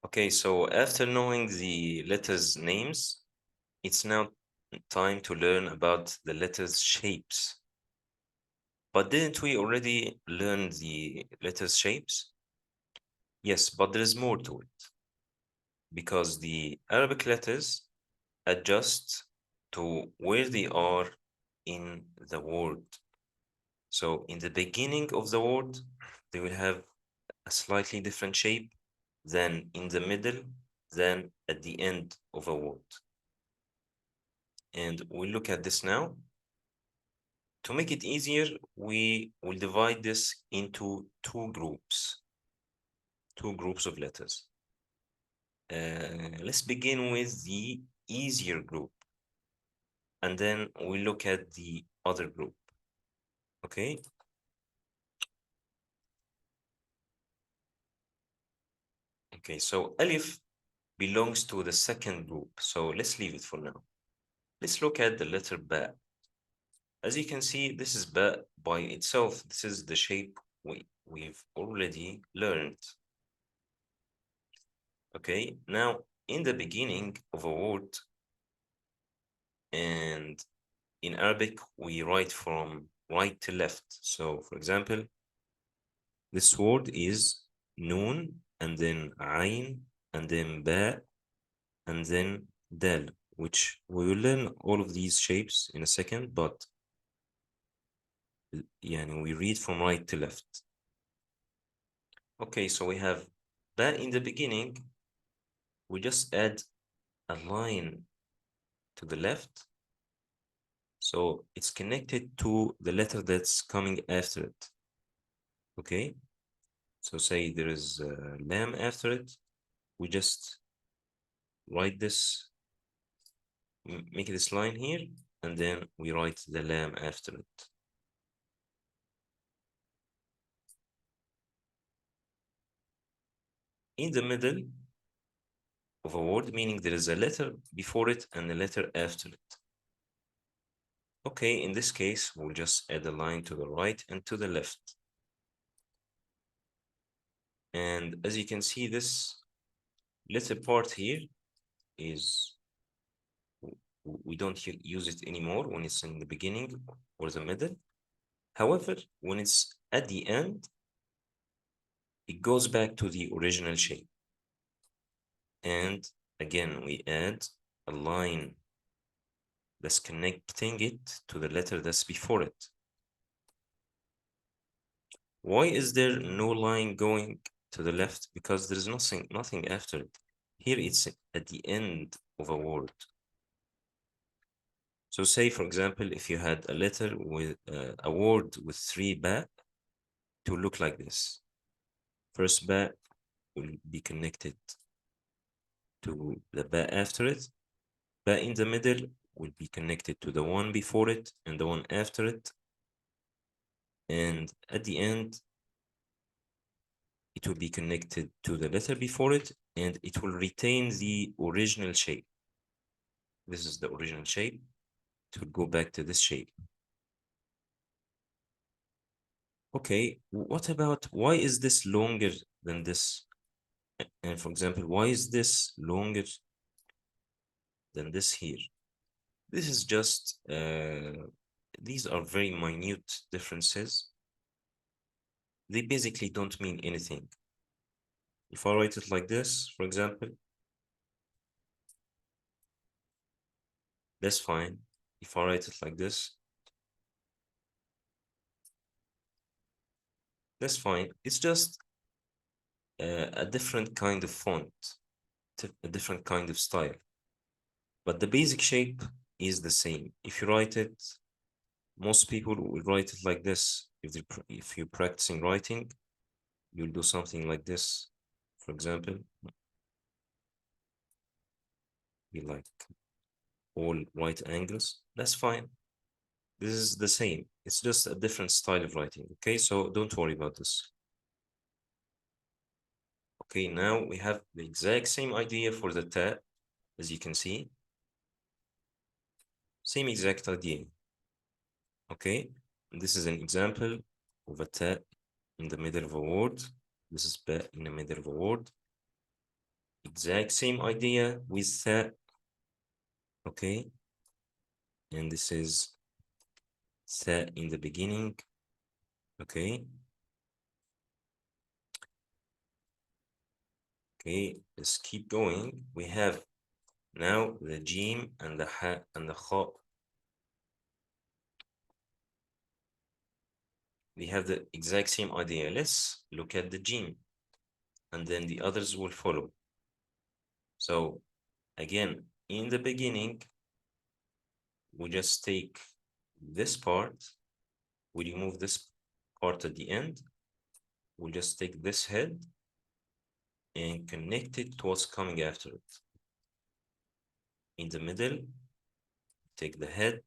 Okay, so after knowing the letters names, it's now time to learn about the letters shapes. But didn't we already learn the letters shapes? Yes, but there is more to it because the Arabic letters adjust to where they are in the word. So in the beginning of the word, they will have a slightly different shape than in the middle, than at the end of a word. And we'll look at this now. To make it easier, we will divide this into two groups of letters. Let's begin with the easier group, and then we look at the other group. Okay. Okay, so Alif belongs to the second group, so let's leave it for now. Let's look at the letter Ba. As you can see, this is Ba by itself. This is the shape we've already learned. Okay, now in the beginning of a word, and in Arabic, we write from right to left. So, for example, this word is Noon, and then Ain, and then Ba, and then Dal, which we will learn all of these shapes in a second, but we read from right to left. Okay, so we have Ba in the beginning. We just add a line to the left. So it's connected to the letter that's coming after it. Okay, so say there is lam after it. We just write this, make this line here, and then we write the lam after it. In the middle of a word, meaning there is a letter before it and a letter after it. Okay, in this case, we'll just add a line to the right and to the left. And as you can see, this little part here is, we don't use it anymore when it's in the beginning or the middle. However, when it's at the end, it goes back to the original shape. And again, we add a line that's connecting it to the letter that's before it. Why is there no line going to the left? Because there's nothing after it. Here it's at the end of a word. So say, for example, if you had a letter with a word with three ba, to look like this. First ba will be connected to the ba after it. Ba in the middle will be connected to the one before it and the one after it. And at the end, it will be connected to the letter before it, and it will retain the original shape. This is the original shape. It will go back to this shape. Okay, what about, why is this longer than this? And for example, why is this longer than this here? This is just, these are very minute differences. They basically don't mean anything. If I write it like this, for example, that's fine. If I write it like this, that's fine. It's just a different kind of font, a different kind of style. But the basic shape is the same. If you write it, most people will write it like this. If you're practicing writing, you'll do something like this. For example, be like all right angles. That's fine. This is the same. It's just a different style of writing. Okay, so don't worry about this. Okay, now we have the exact same idea for the ta, as you can see. Same exact idea. Okay, and this is an example of a ta in the middle of a word. This is ba in the middle of a word. Exact same idea with that. Okay. And this is set in the beginning. Okay. Okay, let's keep going. We have now the jim and the ha and the kha. We have the exact same idea. Let's look at the jim, and then the others will follow. So again, in the beginning, we just take this part, we remove this part at the end, we'll just take this head and connect it to what's coming after it. In the middle, take the head,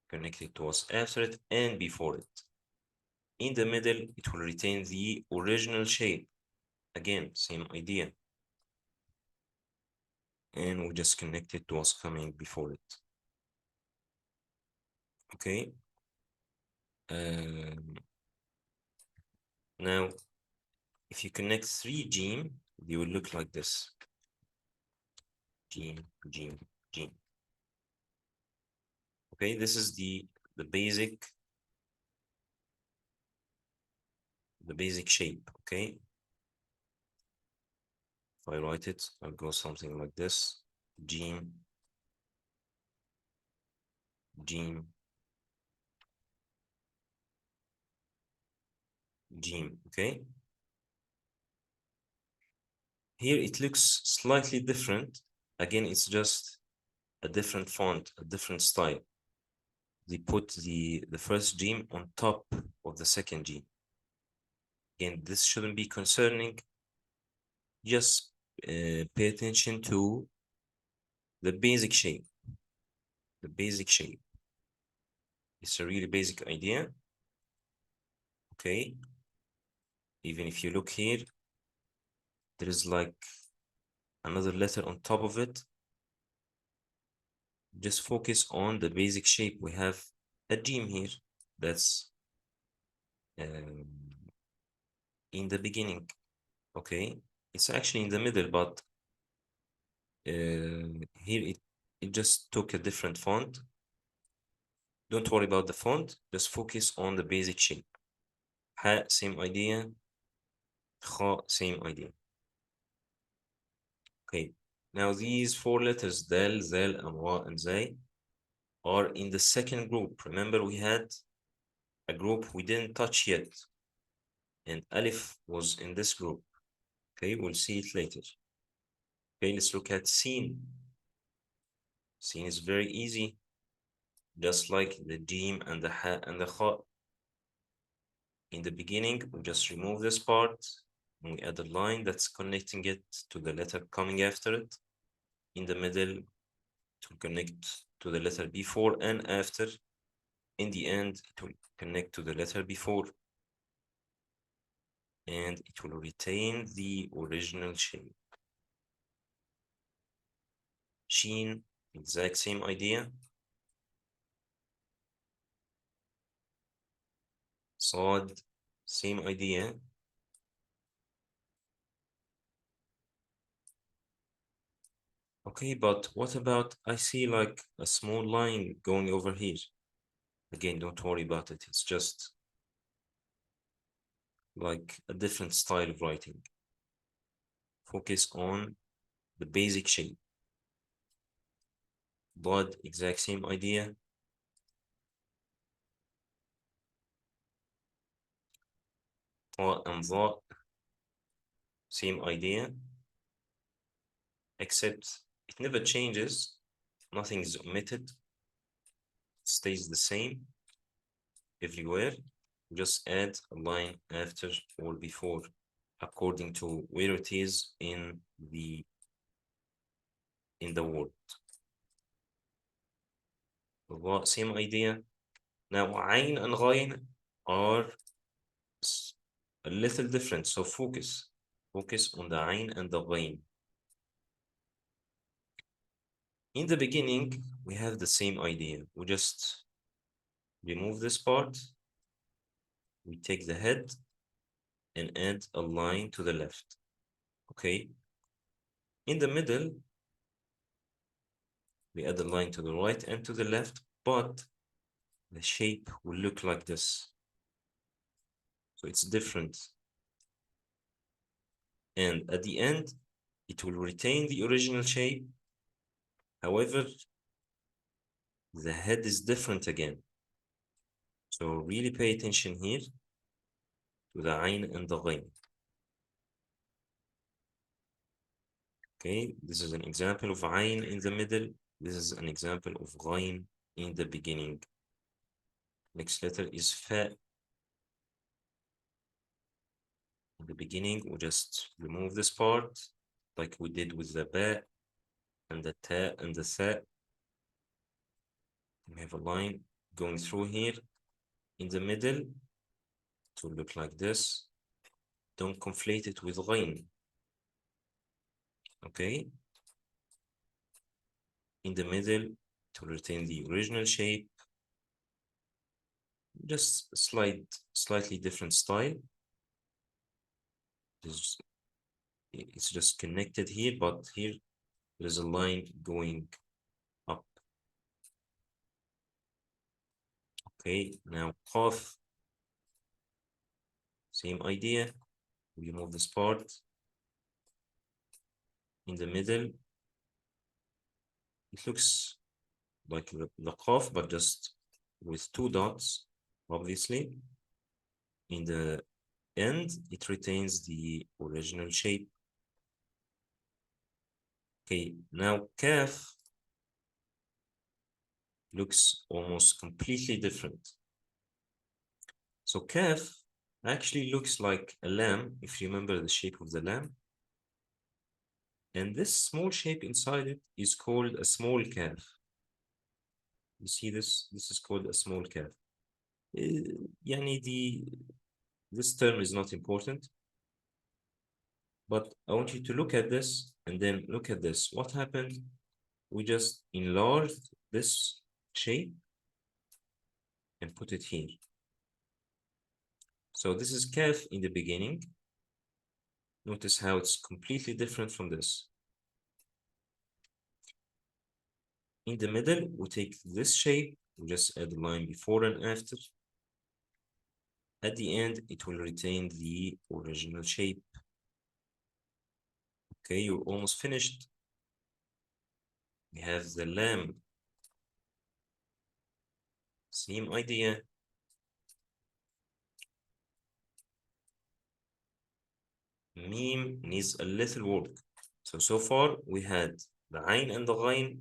connect it to what's after it and before it. In the middle, it will retain the original shape. Again, same idea. And we'll just connect it to what's coming before it. Okay. Now, if you connect 3 jim, they will look like this. Jim, jim, jim. Okay, this is the basic shape. Okay, if I write it, I'll go something like this. Jim, jim, jim. Okay, here it looks slightly different. Again, it's just a different font, a different style. They put the first jim on top of the second jim. Again, this shouldn't be concerning. Just pay attention to the basic shape. The basic shape. It's a really basic idea. Okay. Even if you look here, there is like another letter on top of it. Just focus on the basic shape. We have a jim here that's in the beginning. Okay. It's actually in the middle, but here it just took a different font. Don't worry about the font. Just focus on the basic shape. Ha, same idea. Kha, same idea. Okay. Now these 4 letters, dal, zal, and wa, and zay, are in the second group. Remember, we had a group we didn't touch yet, and alif was in this group. Okay, we'll see it later. Okay, let's look at sin. Sin is very easy, just like the jim and the ha and the kha. In the beginning, we just remove this part, and we add a line that's connecting it to the letter coming after it. In the middle, to connect to the letter before and after. In the end, it will connect to the letter before, and it will retain the original shape. Sheen, exact same idea. Sod, same idea. Okay, but what about, I see like a small line going over here. Again, don't worry about it. It's just like a different style of writing. Focus on the basic shape. Blood, exact same idea. Ta and dha, same idea. Except it never changes. Nothing is omitted. It stays the same everywhere. Just add a line after or before according to where it is in the word. Same idea. Now ayn and ghayn are a little different, so focus on the ayn and the ghayn. In the beginning, we have the same idea. We just remove this part, we take the head and add a line to the left. Okay. In the middle, we add a line to the right and to the left, but the shape will look like this. So it's different. And at the end, it will retain the original shape. However, the head is different again. So really pay attention here to the Ain and the Ghain. Okay, this is an example of Ain in the middle. This is an example of Ghain in the beginning. Next letter is Fa. In the beginning, we just remove this part like we did with the Ba and the Ta and the Tha. We have a line going through here in the middle to look like this. Don't conflate it with Ghain. Okay, in the middle to retain the original shape, just slightly different style. It's just connected here, but here there's a line going up. Okay, now Qaf, same idea. We move this part in the middle. It looks like the Qaf, but just with two dots, obviously. In the end, it retains the original shape. Okay, now Kaf looks almost completely different. So Kaf actually looks like a lamb, if you remember the shape of the lamb. And this small shape inside it is called a small calf. You see this? This is called a small calf. This term is not important, but I want you to look at this and then look at this. What happened? We just enlarged this shape and put it here. So this is calf in the beginning. Notice how it's completely different from this. In the middle, we take this shape, we just add a line before and after. At the end, it will retain the original shape. Okay, you're almost finished. We have the lamb. Same idea. Meme needs a little work. So far we had the Ain and the Ghain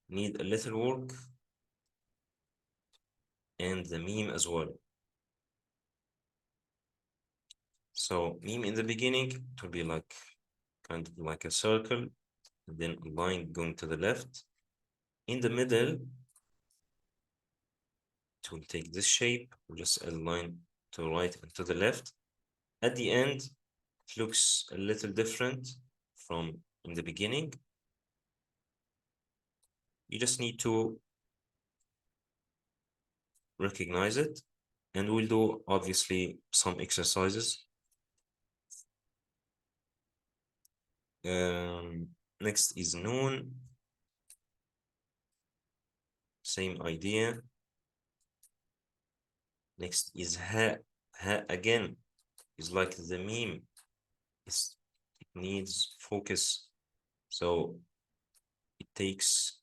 need a little work, and the meme as well. So meme in the beginning, it will be like kind of like a circle, and then a line going to the left. In the middle, it will take this shape, we'll just add a line to the right and to the left. At the end, it looks a little different from in the beginning. You just need to recognize it, and we'll do obviously some exercises. Next is noon. Same idea. Next is ha. Ha again is like the meme. It needs focus. So it takes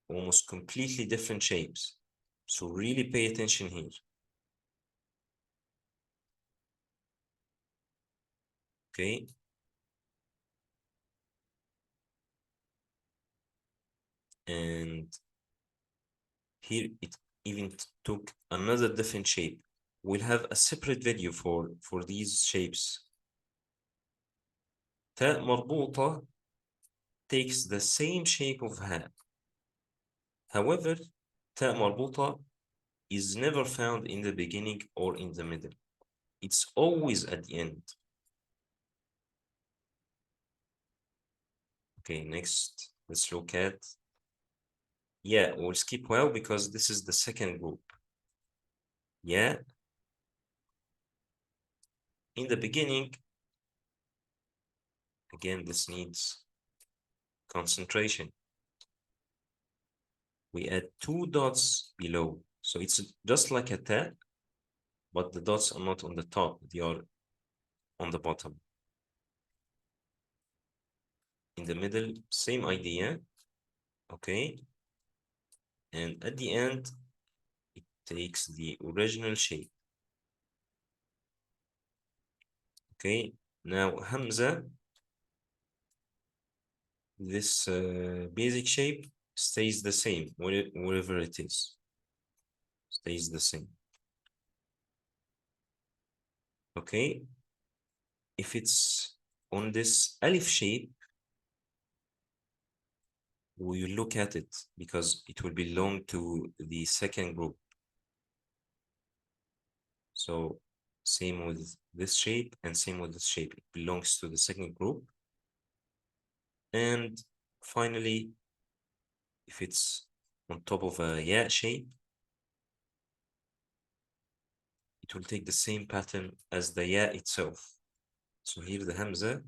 almost completely different shapes. So really pay attention here. Okay. And here it even took another different shape. We'll have a separate video for these shapes. تاء مربوطة takes the same shape of ha. However, تاء مربوطة is never found in the beginning or in the middle. It's always at the end. Okay, next, let's look at, yeah, we'll skip well because this is the second group. Yeah, in the beginning, Again, this needs concentration. We add 2 dots below. So it's just like a tab, but the dots are not on the top, they are on the bottom. In the middle, same idea, okay? And at the end, it takes the original shape. Okay, now Hamza, this basic shape stays the same, wherever it is, stays the same. Okay, if it's on this Alif shape, we will look at it because it will belong to the second group. So same with this shape and same with this shape, it belongs to the second group. And finally, if it's on top of a Ya shape, it will take the same pattern as the Ya itself. So here the Hamza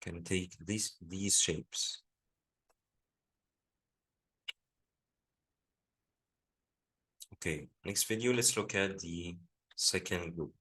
can take these shapes. Okay, next video, let's look at the second group.